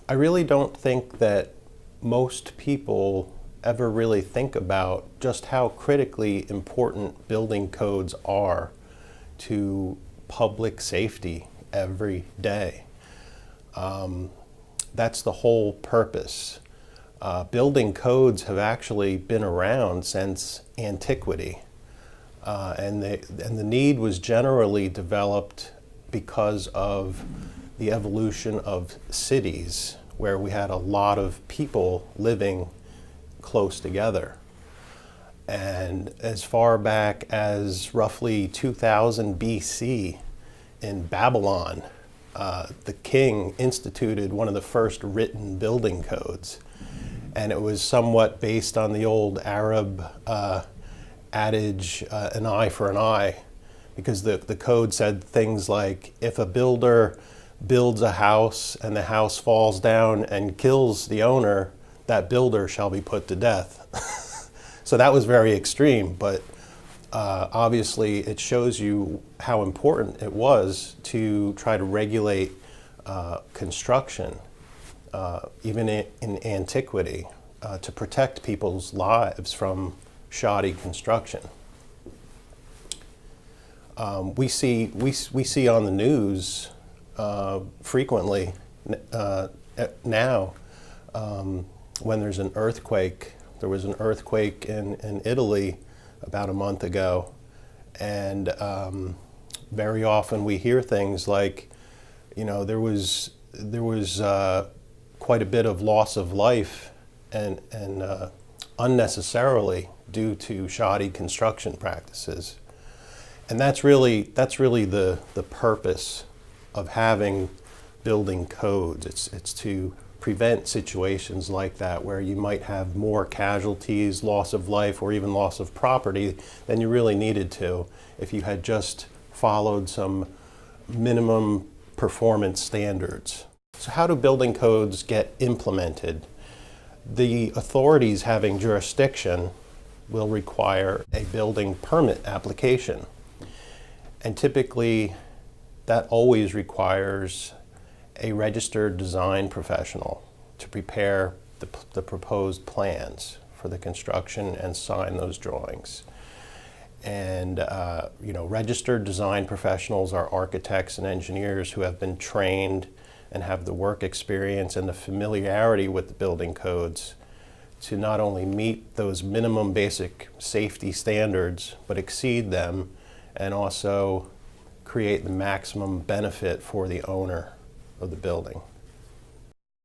I really don't think that most people ever really think about just how critically important building codes are to public safety every day. That's the whole purpose. Building codes have actually been around since antiquity, and the need was generally developed because of the evolution of cities, where we had a lot of people living close together. And as far back as roughly 2000 BC in Babylon, the king instituted one of the first written building codes. And it was somewhat based on the old Arab adage, an eye for an eye, because the code said things like, if a builder builds a house and the house falls down and kills the owner, that builder shall be put to death. So that was very extreme, but obviously it shows you how important it was to try to regulate construction, even in antiquity, to protect people's lives from shoddy construction. We see on the news frequently now when there's an earthquake. There was an earthquake in Italy about a month ago, and very often we hear things like, there was quite a bit of loss of life and unnecessarily due to shoddy construction practices. And that's really the purpose of having building codes. It's to prevent situations like that, where you might have more casualties, loss of life, or even loss of property than you really needed to if you had just followed some minimum performance standards. So how do building codes get implemented? The authorities having jurisdiction will require a building permit application. And typically, that always requires a registered design professional to prepare the proposed plans for the construction and sign those drawings. And registered design professionals are architects and engineers who have been trained and have the work experience and the familiarity with the building codes to not only meet those minimum basic safety standards, but exceed them, and also create the maximum benefit for the owner of the building.